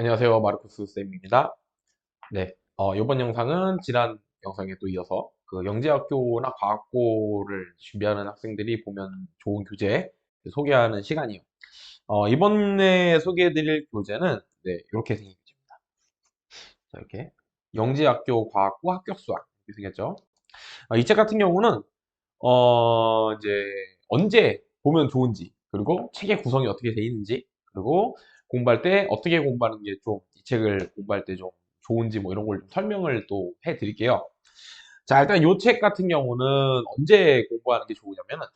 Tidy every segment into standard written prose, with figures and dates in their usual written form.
안녕하세요. 마르코스 쌤입니다. 네, 이번 영상은 지난 영상에 또 이어서 그 영재학교나 과학고를 준비하는 학생들이 보면 좋은 교재 소개하는 시간이에요. 이번에 소개해드릴 교재는 네, 이렇게 생긴 교재입니다. 자, 이렇게 영재학교 과학고 합격 수학 이렇게 생겼죠. 이 책 같은 경우는 이제 언제 보면 좋은지, 그리고 책의 구성이 어떻게 돼 있는지, 그리고 공부할 때 어떻게 공부하는 게 좀 이 책을 공부할 때 좀 좋은지 뭐 이런 걸 좀 설명을 또 해드릴게요. 자, 일단 이 책 같은 경우는 언제 공부하는 게 좋으냐면은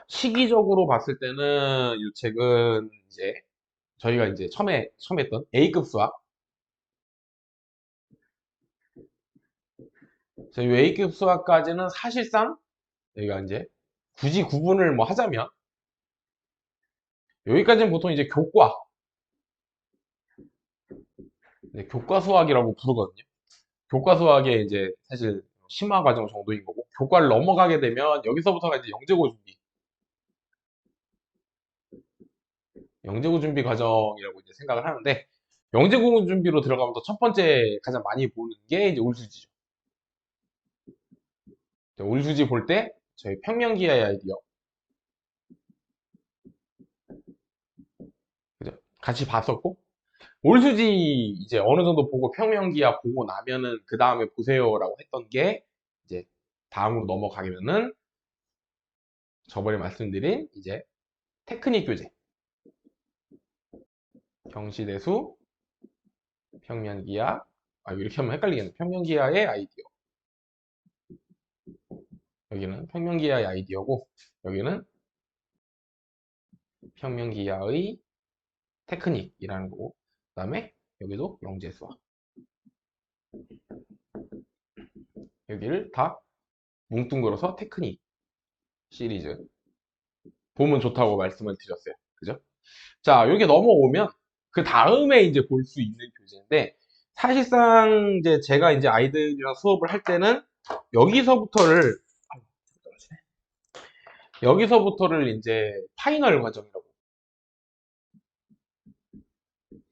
시기적으로 봤을 때는 이 책은 이제 저희가 이제 처음에 했던 A급 수학, 이 A급 수학까지는 사실상 저희가 이제 굳이 구분을 뭐 하자면 여기까지는 보통 이제 교과, 네, 교과 수학이라고 부르거든요. 교과 수학의 이제 사실 심화 과정 정도인 거고, 교과를 넘어가게 되면 여기서부터가 이제 영재고 준비 과정이라고 이제 생각을 하는데, 영재고 준비로 들어가면서 첫 번째 가장 많이 보는 게 이제 올수지죠. 올수지 볼 때 저희 평면기하의 아이디어, 그죠? 같이 봤었고, 올수지 이제 어느 정도 보고 평면기하 보고 나면은 그 다음에 보세요라고 했던 게 이제 다음으로 넘어가면은 저번에 말씀드린 이제 테크닉 교재, 경시대수, 평면기하, 이렇게 하면 헷갈리겠네. 평면기하의 아이디어. 여기는 평면기하의 아이디어고, 여기는 평면기하의 테크닉이라는 거고, 그 다음에 여기도 영재수학. 여기를 다 뭉뚱그려서 테크닉 시리즈. 보면 좋다고 말씀을 드렸어요. 그죠? 자, 이렇게 넘어오면 그 다음에 이제 볼 수 있는 교재인데, 사실상 이제 제가 이제 아이들이랑 수업을 할 때는 여기서부터를 여기서부터를 이제 파이널 과정이라고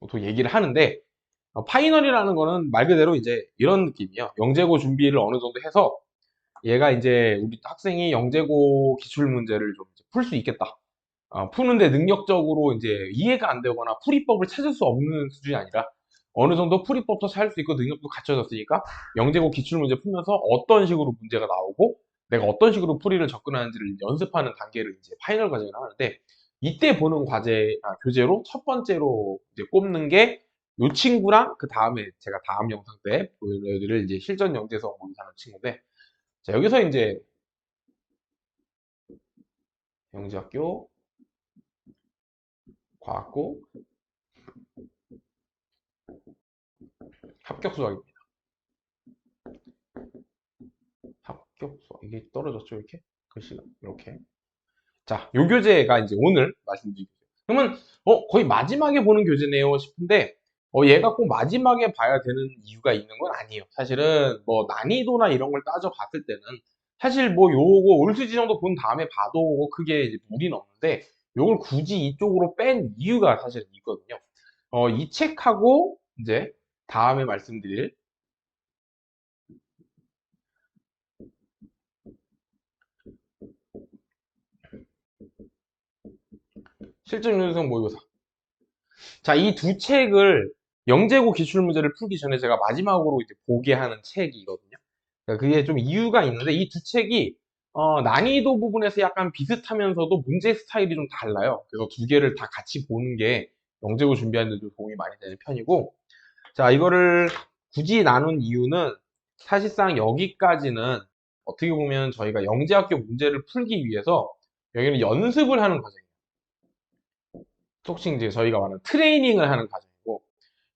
보통 얘기를 하는데, 파이널이라는 거는 말 그대로 이제 이런 느낌이에요. 영재고 준비를 어느 정도 해서 얘가 이제 우리 학생이 영재고 기출 문제를 좀 풀 수 있겠다. 푸는데 능력적으로 이제 이해가 안 되거나 풀이법을 찾을 수 없는 수준이 아니라 어느 정도 풀이법도 찾을 수 있고 능력도 갖춰졌으니까 영재고 기출 문제 풀면서 어떤 식으로 문제가 나오고 내가 어떤 식으로 풀이를 접근하는지를 연습하는 단계를 이제 파이널 과정을 하는데, 이때 보는 교재로 첫 번째로 이제 꼽는 게 이 친구랑 그 다음에 제가 다음 영상 때 보여드릴 이제 실전 영재성 모의사는 친구인데, 자, 여기서 이제 영재학교 과학고 합격 수학입니다. 합격 수학. 이게 떨어졌죠, 이렇게? 글씨가. 이렇게. 자, 요 교재가 이제 오늘 말씀드린 교재. 그러면, 거의 마지막에 보는 교재네요 싶은데, 얘가 꼭 마지막에 봐야 되는 이유가 있는 건 아니에요. 사실은, 뭐, 난이도나 이런 걸 따져봤을 때는, 사실 뭐, 요거 올수지 정도 본 다음에 봐도 크게 이제 무리는 없는데, 요걸 굳이 이쪽으로 뺀 이유가 사실은 있거든요. 이 책하고, 이제, 다음에 말씀드릴 실전 요소성 모의고사. 자, 이 두 책을 영재고 기출문제를 풀기 전에 제가 마지막으로 이제 보게 하는 책이거든요. 그러니까 그게 좀 이유가 있는데, 이 두 책이 난이도 부분에서 약간 비슷하면서도 문제 스타일이 좀 달라요. 그래서 두 개를 다 같이 보는 게 영재고 준비하는 데 좀 도움이 많이 되는 편이고, 자, 이거를 굳이 나눈 이유는 사실상 여기까지는 어떻게 보면 저희가 영재학교 문제를 풀기 위해서 여기는 연습을 하는 과정이에요. 속칭 이제 저희가 말하는 트레이닝을 하는 과정이고,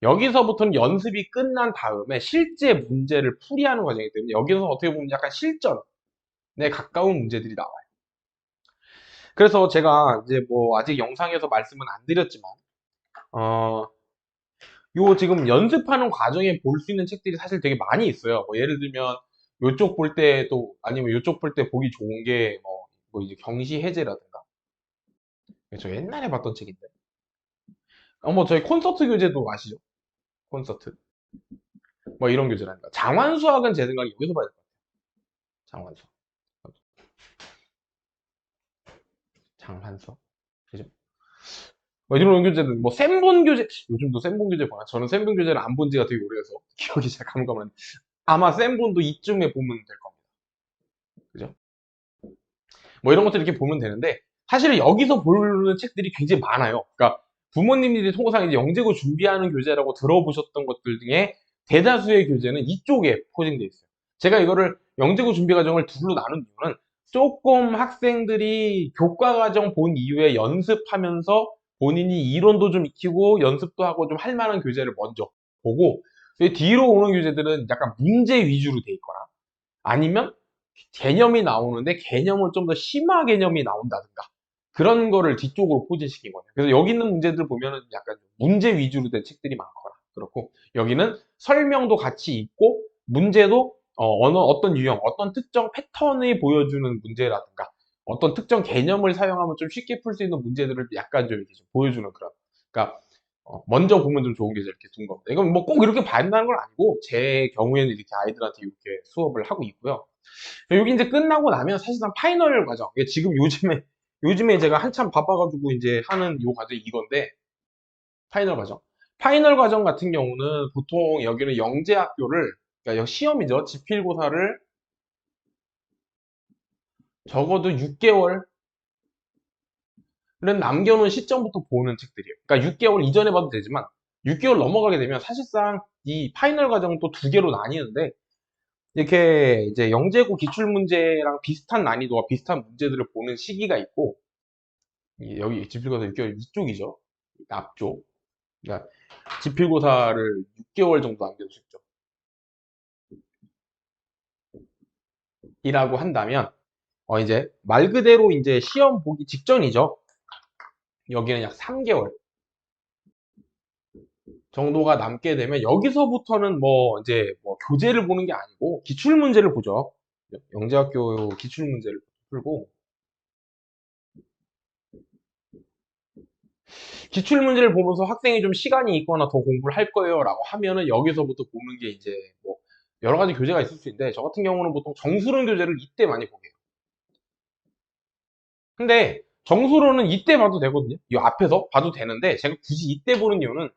여기서부터는 연습이 끝난 다음에 실제 문제를 풀이하는 과정이기 때문에 여기서 어떻게 보면 약간 실전에 가까운 문제들이 나와요. 그래서 제가 이제 뭐 아직 영상에서 말씀은 안 드렸지만, 어, 요 지금 연습하는 과정에 볼 수 있는 책들이 사실 되게 많이 있어요. 뭐 예를 들면 요쪽 볼 때도, 아니면 요쪽 볼 때 보기 좋은 게, 뭐 이제 경시 해제라든가. 저 옛날에 봤던 책인데. 뭐 저희 콘서트 교재도 아시죠? 콘서트. 뭐 이런 교재라든가. 장환수학은 제 생각에 여기서 봐야 될 것 같아요. 장환수. 장환수. 그죠? 뭐 이런 교재들, 뭐 센본 교재, 요즘도 센본 교재 보나? 저는 센본 교재를 안 본 지가 되게 오래돼서 기억이 잘 가물가물한데 아마 센본도 이쯤에 보면 될 겁니다. 그죠? 뭐 이런 것들 이렇게 보면 되는데 사실 여기서 보는 책들이 굉장히 많아요. 그러니까 부모님들이 통상 이제 영재고 준비하는 교재라고 들어보셨던 것들 중에 대다수의 교재는 이쪽에 포진되어 있어요. 제가 이거를 영재고 준비 과정을 둘로 나눈 이유는 조금 학생들이 교과 과정 본 이후에 연습하면서 본인이 이론도 좀 익히고 연습도 하고 좀 할 만한 교재를 먼저 보고 뒤로 오는 교재들은 약간 문제 위주로 돼 있거나 아니면 개념이 나오는데 개념을 좀 더 심화 개념이 나온다든가 그런 거를 뒤쪽으로 포진시킨 거예요. 그래서 여기 있는 문제들 보면은 약간 문제 위주로 된 책들이 많거나 그렇고 여기는 설명도 같이 있고 문제도 어떤 유형, 어떤 특정 패턴을 보여주는 문제라든가 어떤 특정 개념을 사용하면 좀 쉽게 풀 수 있는 문제들을 약간 좀 이렇게 좀 보여주는 그런. 그러니까 먼저 보면 좀 좋은 게 이렇게 둔 겁니다. 이건 뭐 꼭 이렇게 봐야 한다는 건 아니고 제 경우에는 이렇게 아이들한테 이렇게 수업을 하고 있고요. 여기 이제 끝나고 나면 사실상 파이널 과정. 이게 지금 요즘에 제가 한참 바빠가지고 이제 하는 요 과정이 이건데, 파이널 과정. 파이널 과정 같은 경우는 보통 여기는 영재학교를, 그러니까 시험이죠. 지필고사를 적어도 6개월은 남겨놓은 시점부터 보는 책들이에요. 그러니까 6개월 이전에 봐도 되지만, 6개월 넘어가게 되면 사실상 이 파이널 과정은 또 두 개로 나뉘는데, 이렇게 이제 영재고 기출문제랑 비슷한 난이도와 비슷한 문제들을 보는 시기가 있고, 여기 지필고사 6개월 이쪽이죠. 앞쪽. 그러니까 지필고사를 6개월 정도 남겨주셨죠. 이라고 한다면, 이제 말 그대로 이제 시험 보기 직전이죠. 여기는 약 3개월 정도가 남게 되면 여기서부터는 뭐 이제 뭐 교재를 보는 게 아니고 기출문제를 보죠. 영재학교 기출문제를 풀고 기출문제를 보면서 학생이 좀 시간이 있거나 더 공부를 할 거예요 라고 하면은 여기서부터 보는 게 이제 뭐 여러 가지 교재가 있을 수 있는데 저 같은 경우는 보통 정수론 교재를 이때 많이 보게 해요. 근데 정수론은 이때 봐도 되거든요. 이 앞에서 봐도 되는데 제가 굳이 이때 보는 이유는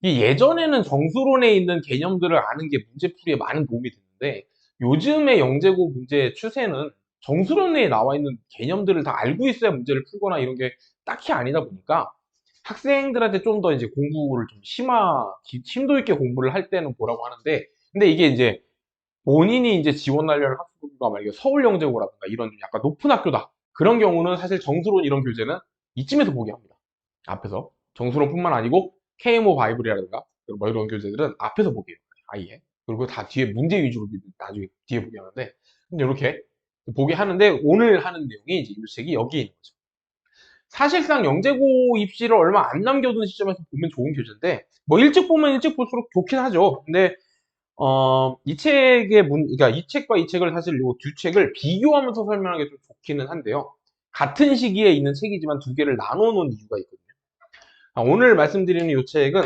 이 예전에는 정수론에 있는 개념들을 아는 게 문제풀이에 많은 도움이 됐는데 요즘의 영재고 문제 추세는 정수론에 나와 있는 개념들을 다 알고 있어야 문제를 풀거나 이런 게 딱히 아니다 보니까 학생들한테 좀 더 이제 공부를 좀 심도 있게 공부를 할 때는 보라고 하는데 근데 이게 이제 본인이 이제 지원하려는 학교가 만약에 서울영재고라든가 이런 좀 약간 높은 학교다. 그런 경우는 사실 정수론 이런 교재는 이쯤에서 보게 합니다. 앞에서. 정수론뿐만 아니고 KMO 바이블이라든가 뭐 이런 교재들은 앞에서 보게 해요. 아예. 그리고 다 뒤에 문제 위주로 나중에 뒤에 보게 하는데 근데 이렇게 보게 하는데 오늘 하는 내용이 이제 이 책이 여기에 있는 거죠. 사실상 영재고 입시를 얼마 안 남겨둔 시점에서 보면 좋은 교재인데 뭐 일찍 보면 일찍 볼수록 좋긴 하죠. 근데 이 책의 그러니까 이 책과 이 책을 사실 요 두 책을 비교하면서 설명하기 좀 좋기는 한데요. 같은 시기에 있는 책이지만 두 개를 나눠 놓은 이유가 있거든요. 오늘 말씀드리는 이 책은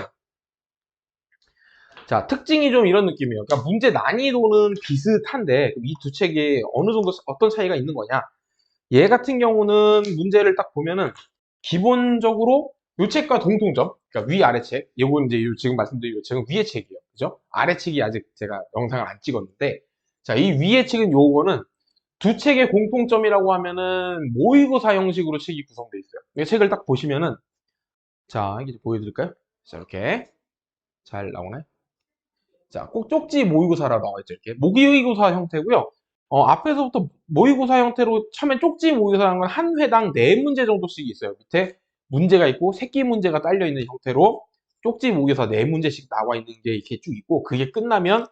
자, 특징이 좀 이런 느낌이에요. 그러니까 문제 난이도는 비슷한데 이 두 책이 어느 정도 어떤 차이가 있는 거냐? 얘 같은 경우는 문제를 딱 보면은 기본적으로 요 책과 동통점, 그러니까 위 아래 책, 요건 이제 지금 말씀드린 요 책은 위의 책이에요. 그죠? 아래 책이 아직 제가 영상을 안 찍었는데, 자, 이 위의 책은 요거는 두 책의 공통점이라고 하면은 모의고사 형식으로 책이 구성되어 있어요. 이 책을 딱 보시면은, 자, 이게 보여드릴까요? 자, 이렇게 잘 나오나요? 자, 꼭 쪽지 모의고사라고 나와 있죠. 이렇게 모의고사 형태고요. 앞에서부터 모의고사 형태로 처음에 쪽지 모의고사라는 건 한 회당 4문제 정도씩 있어요. 밑에 문제가 있고 새끼 문제가 딸려 있는 형태로 쪽지 모의고사 4문제씩 나와 있는 게 이렇게 쭉 있고 그게 끝나면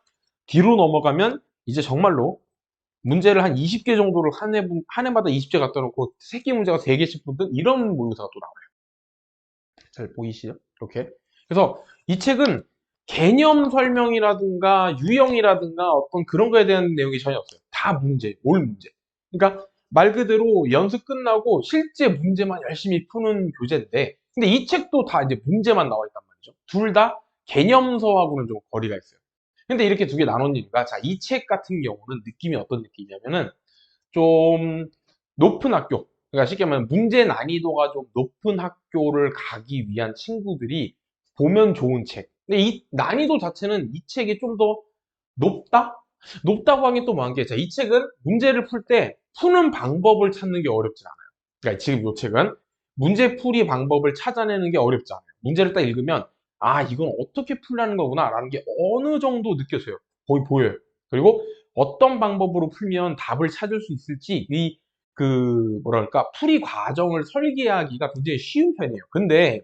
뒤로 넘어가면 이제 정말로 문제를 한 20개 정도를 한 해마다 20개 갖다 놓고 새끼 문제가 3개씩 붙는 이런 모의고사가 또 나와요. 잘 보이시죠? 이렇게. 그래서 이 책은 개념 설명이라든가 유형이라든가 어떤 그런 거에 대한 내용이 전혀 없어요. 다 문제, 올 문제. 그러니까 말 그대로 연습 끝나고 실제 문제만 열심히 푸는 교재인데, 근데 이 책도 다 이제 문제만 나와 있단 말이죠. 둘 다 개념서하고는 좀 거리가 있어요. 근데 이렇게 두 개 나눴으니까, 자, 이 책 같은 경우는 느낌이 어떤 느낌이냐면은, 좀 높은 학교, 그러니까 쉽게 말하면 문제 난이도가 좀 높은 학교를 가기 위한 친구들이 보면 좋은 책. 근데 이 난이도 자체는 이 책이 좀 더 높다? 높다고 하긴 또 뭐한 게, 자, 이 책은 문제를 풀 때 푸는 방법을 찾는 게 어렵진 않아요. 그러니까 지금 이 책은 문제풀이 방법을 찾아내는 게 어렵지 않아요. 문제를 딱 읽으면, 아, 이건 어떻게 풀라는 거구나, 라는 게 어느 정도 느껴져요. 거의 보여요. 그리고 어떤 방법으로 풀면 답을 찾을 수 있을지, 뭐랄까, 풀이 과정을 설계하기가 굉장히 쉬운 편이에요. 근데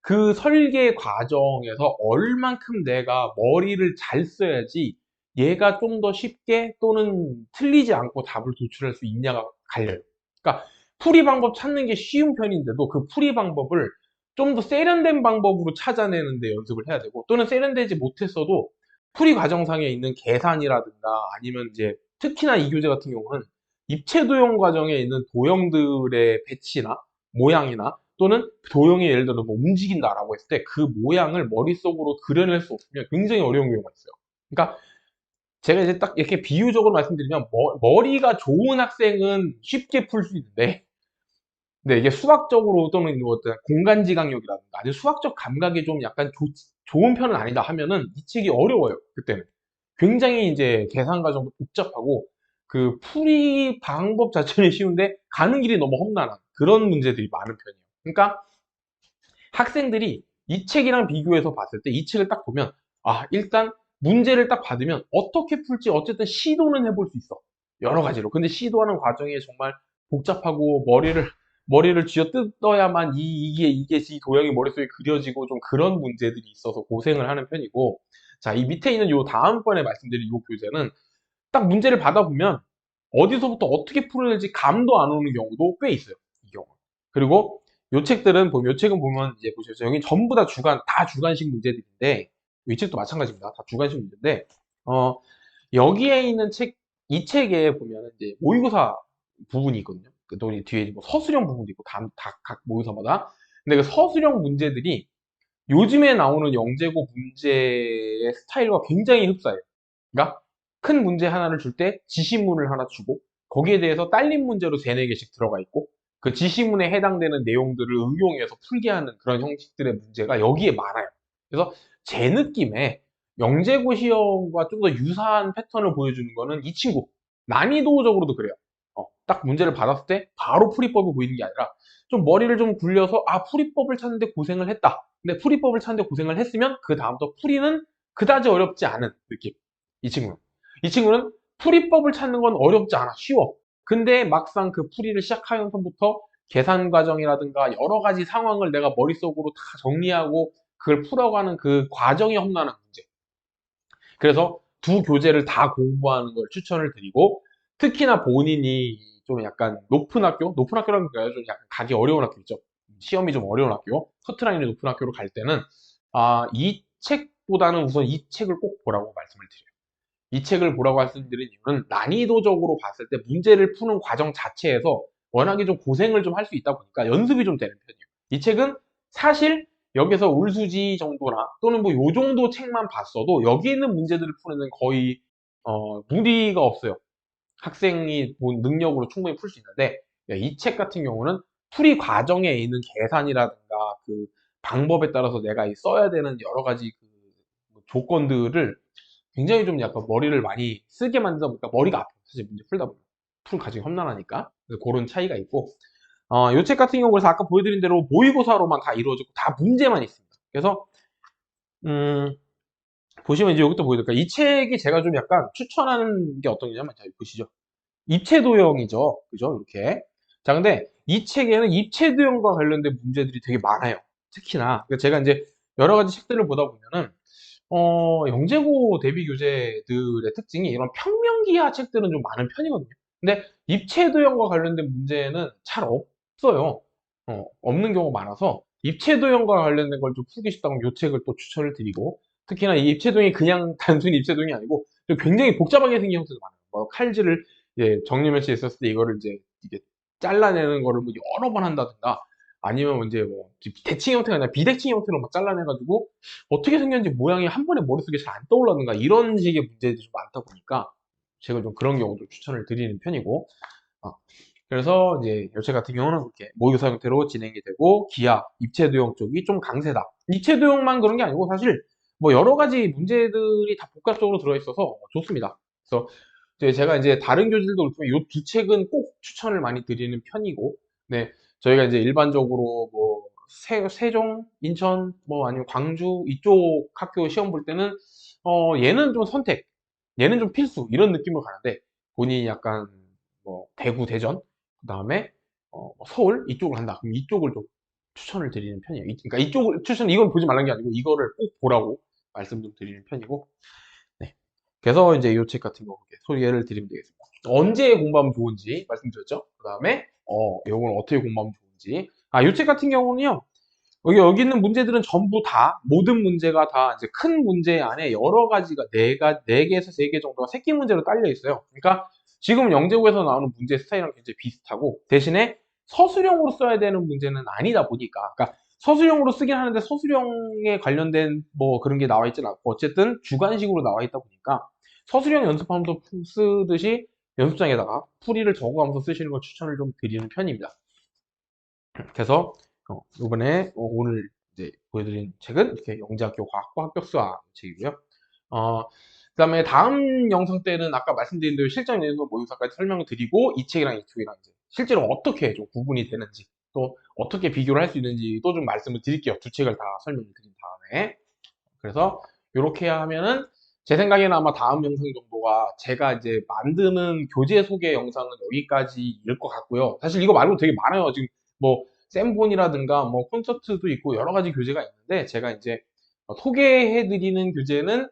그 설계 과정에서 얼만큼 내가 머리를 잘 써야지 얘가 좀 더 쉽게 또는 틀리지 않고 답을 도출할 수 있냐가 갈려요. 그러니까 풀이 방법 찾는 게 쉬운 편인데도 그 풀이 방법을 좀 더 세련된 방법으로 찾아내는데 연습을 해야 되고, 또는 세련되지 못했어도 풀이 과정상에 있는 계산이라든가 아니면 이제 특히나 이 교재 같은 경우는 입체 도형 과정에 있는 도형들의 배치나 모양이나 또는 도형이 예를 들어 뭐 움직인다라고 했을 때 그 모양을 머릿속으로 그려낼 수 없으면 굉장히 어려운 경우가 있어요. 그러니까 제가 이제 딱 이렇게 비유적으로 말씀드리면, 머리가 좋은 학생은 쉽게 풀 수 있는데, 근데 이게 수학적으로 또는 뭐 어떤 공간지각력이라든가 아주 수학적 감각이 좀 약간 좋은 편은 아니다 하면은 이 책이 어려워요. 그때는 굉장히 이제 계산 과정도 복잡하고 그 풀이 방법 자체는 쉬운데 가는 길이 너무 험난한 그런 문제들이 많은 편이에요. 그러니까 학생들이 이 책이랑 비교해서 봤을 때 이 책을 딱 보면, 아, 일단 문제를 딱 받으면 어떻게 풀지 어쨌든 시도는 해볼 수 있어. 여러 가지로. 근데 시도하는 과정이 정말 복잡하고 머리를 쥐어 뜯어야만 이게 이 도형이 머릿속에 그려지고 좀 그런 문제들이 있어서 고생을 하는 편이고, 자, 이 밑에 있는 요 다음번에 말씀드린 요 교재는 딱 문제를 받아보면 어디서부터 어떻게 풀어야 될지 감도 안 오는 경우도 꽤 있어요. 이 경우. 그리고 요 책들은 보면, 요 책은 보면 이제 보시죠. 여기 전부 다 주관식 문제들인데, 이 책도 마찬가지입니다. 다 주관식 문제인데, 어, 여기에 있는 이 책에 보면 이제 모의고사 부분이 있거든요. 또 뒤에 뭐 서술형 부분도 있고, 각 모의고사마다. 근데 그 서술형 문제들이 요즘에 나오는 영재고 문제의 스타일과 굉장히 흡사해요. 그러니까 큰 문제 하나를 줄 때 지시문을 하나 주고 거기에 대해서 딸린 문제로 3, 4개씩 들어가 있고 그 지시문에 해당되는 내용들을 응용해서 풀게 하는 그런 형식들의 문제가 여기에 많아요. 그래서 제 느낌에 영재고 시험과 좀 더 유사한 패턴을 보여주는 거는 이 친구. 난이도적으로도 그래요. 딱 문제를 받았을 때 바로 풀이법이 보이는 게 아니라 좀 머리를 좀 굴려서, 아, 풀이법을 찾는데 고생을 했다. 근데 풀이법을 찾는데 고생을 했으면 그 다음부터 풀이는 그다지 어렵지 않은 느낌. 이 친구는. 이 친구는 풀이법을 찾는 건 어렵지 않아. 쉬워. 근데 막상 그 풀이를 시작하면서부터 계산 과정이라든가 여러 가지 상황을 내가 머릿속으로 다 정리하고 그걸 풀어가는 그 과정이 험난한 문제. 그래서 두 교재를 다 공부하는 걸 추천을 드리고, 특히나 본인이 좀 약간 높은 학교라는 거예요. 좀 약간 가기 어려운 학교 있죠. 시험이 좀 어려운 학교, 커트라인이 높은 학교로 갈 때는, 아, 이 책보다는 우선 이 책을 꼭 보라고 말씀을 드려요. 이 책을 보라고 말씀드린 이유는 난이도적으로 봤을 때 문제를 푸는 과정 자체에서 워낙에 좀 고생을 좀 할 수 있다 보니까 연습이 좀 되는 편이에요. 이 책은 사실 여기서 올수지 정도나 또는 뭐 요 정도 책만 봤어도 여기 있는 문제들을 푸는 거의 무리가 없어요. 학생이 본 능력으로 충분히 풀 수 있는데, 이 책 같은 경우는 풀이 과정에 있는 계산이라든가 그 방법에 따라서 내가 써야 되는 여러 가지 그 조건들을 굉장히 좀 약간 머리를 많이 쓰게 만들다 보니까 머리가 아파요. 사실 문제 풀다 보면. 풀 가지고 험난하니까. 그래서 그런 차이가 있고, 요 책 같은 경우 그래서 아까 보여드린 대로 모의고사로만 다 이루어지고 다 문제만 있습니다. 그래서 음, 보시면 이제 여기도 보여드릴까요? 이 책이 제가 좀 약간 추천하는 게 어떤 게냐면, 자, 여기 보시죠. 입체도형이죠. 그죠? 이렇게. 자, 근데 이 책에는 입체도형과 관련된 문제들이 되게 많아요. 특히나. 그러니까 제가 이제 여러 가지 책들을 보다 보면은, 영재고 대비 교재들의 특징이 이런 평면기하 책들은 좀 많은 편이거든요. 근데 입체도형과 관련된 문제는 잘 없어요. 없는 경우가 많아서 입체도형과 관련된 걸 좀 풀기 쉽다면 이 책을 또 추천을 드리고, 특히나 이 입체도형이 그냥 단순히 입체도형이 아니고 좀 굉장히 복잡하게 생긴 형태도 많아요. 뭐 칼질을 정리면체에 있었을 때 이거를 이제 이게 잘라내는 거를 뭐 여러 번 한다든가 아니면 이제 뭐 대칭 형태가 아니라 비대칭 형태로 막 잘라내가지고 어떻게 생겼는지 모양이 한 번에 머릿속에 잘 안 떠올라든가 이런 식의 문제들이 좀 많다 보니까 제가 좀 그런 경우도 추천을 드리는 편이고 어, 그래서 이제 요체 같은 경우는 그렇게 모의고사 형태로 진행이 되고 기하, 입체도형 쪽이 좀 강세다. 입체도형만 그런 게 아니고 사실 뭐 여러 가지 문제들이 다 복합적으로 들어있어서 좋습니다. 그래서 제가 이제 다른 교재들도 그렇지만 이 두 책은 꼭 추천을 많이 드리는 편이고, 네, 저희가 이제 일반적으로 뭐 세종, 인천, 뭐 아니면 광주 이쪽 학교 시험 볼 때는 얘는 좀 선택, 얘는 좀 필수 이런 느낌으로 가는데 본인이 약간 뭐 대구, 대전, 그 다음에 뭐 서울 이쪽을 한다. 그럼 이쪽을 좀 추천을 드리는 편이에요. 그러니까 이쪽을 이건 보지 말라는 게 아니고 이거를 꼭 보라고 말씀 좀 드리는 편이고. 네. 그래서 이제 이 책 같은 거 소개를 드리면 되겠습니다. 언제 공부하면 좋은지 말씀드렸죠. 그 다음에 요걸 어떻게 공부하면 좋은지. 이 책 같은 경우는요. 여기 있는 문제들은 전부 다 모든 문제가 다 이제 큰 문제 안에 여러 가지가 네 개에서 세 개 정도가 새끼 문제로 딸려 있어요. 그러니까 지금 영재고에서 나오는 문제 스타일이랑 굉장히 비슷하고 대신에 서술형으로 써야 되는 문제는 아니다 보니까 그러니까 서술형으로 쓰긴 하는데 서술형에 관련된 뭐 그런 게 나와 있진 않고 어쨌든 주관식으로 나와 있다 보니까 서술형 연습하면서 쓰듯이 연습장에다가 풀이를 적어가면서 쓰시는 걸 추천을 좀 드리는 편입니다. 그래서 오늘 이제 보여드린 책은 이렇게 영재학교 과학과 합격수학 책이고요. 그다음에 다음 영상 때는 아까 말씀드린 대로 실전 내에서 모의고사까지 설명을 드리고 이 책이랑 이 책이랑 이제 실제로 어떻게 좀 구분이 되는지 또 어떻게 비교를 할 수 있는지도 좀 말씀을 드릴게요. 두 책을 다 설명을 드린 다음에 그래서 이렇게 하면은 제 생각에는 아마 다음 영상 정도가 제가 이제 만드는 교재 소개 영상은 여기까지일 것 같고요. 사실 이거 말고 되게 많아요. 지금 뭐 샘본이라든가 뭐 콘서트도 있고 여러 가지 교재가 있는데 제가 이제 소개해드리는 교재는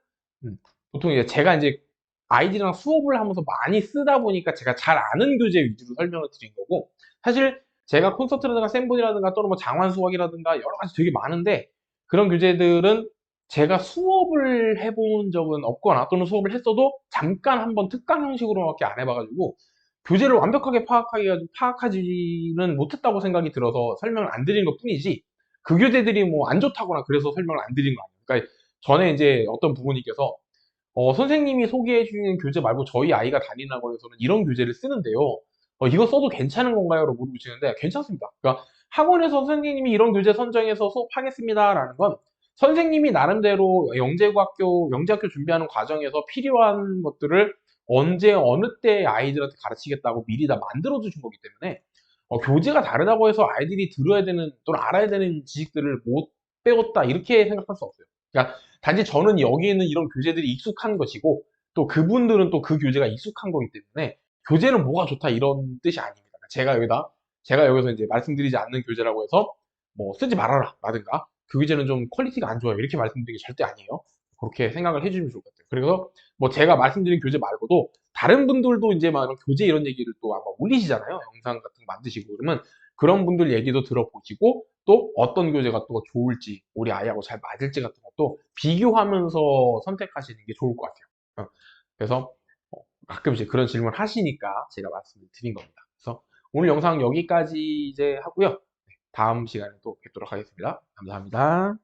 보통 이제 제가 이제 아이들이랑 수업을 하면서 많이 쓰다 보니까 제가 잘 아는 교재 위주로 설명을 드린 거고 사실 제가 콘서트라든가 샘본이라든가 또는 뭐 장환 수학이라든가 여러 가지 되게 많은데 그런 교재들은 제가 수업을 해본 적은 없거나 또는 수업을 했어도 잠깐 한번 특강 형식으로밖에 안 해봐가지고 교재를 완벽하게 파악하지는 못했다고 생각이 들어서 설명을 안 드린 것 뿐이지 그 교재들이 뭐 안 좋다거나 그래서 설명을 안 드린 거 아니에요. 그러니까 전에 이제 어떤 부모님께서 선생님이 소개해 주는 교재 말고 저희 아이가 다니는 학원에서는 이런 교재를 쓰는데요. 이거 써도 괜찮은 건가요? 라고 물어보시는데 괜찮습니다. 그러니까 학원에서 선생님이 이런 교재 선정해서 수업하겠습니다라는 건 선생님이 나름대로 영재학교 준비하는 과정에서 필요한 것들을 언제 어느 때 아이들한테 가르치겠다고 미리 다 만들어 주신 거기 때문에 교재가 다르다고 해서 아이들이 들어야 되는 또는 알아야 되는 지식들을 못 배웠다 이렇게 생각할 수 없어요. 그러니까 단지 저는 여기 있는 이런 교재들이 익숙한 것이고 또 그분들은 또 그 교재가 익숙한 거기 때문에 교재는 뭐가 좋다 이런 뜻이 아닙니다. 제가 여기서 이제 말씀드리지 않는 교재라고 해서 뭐 쓰지 말아라 라든가 그 교재는 좀 퀄리티가 안 좋아요 이렇게 말씀드리는 게 절대 아니에요. 그렇게 생각을 해주시면 좋을 것 같아요. 그래서 뭐 제가 말씀드린 교재 말고도 다른 분들도 이제 막 교재 이런 얘기를 또 아마 올리시잖아요. 영상 같은 거 만드시고 그러면 그런 분들 얘기도 들어보시고 또 어떤 교재가 또 좋을지 우리 아이하고 잘 맞을지 같은 것도 비교하면서 선택하시는 게 좋을 것 같아요. 그래서 가끔 이제 그런 질문 하시니까 제가 말씀을 드린 겁니다. 그래서 오늘 영상 여기까지 이제 하고요. 네, 다음 시간에 또 뵙도록 하겠습니다. 감사합니다.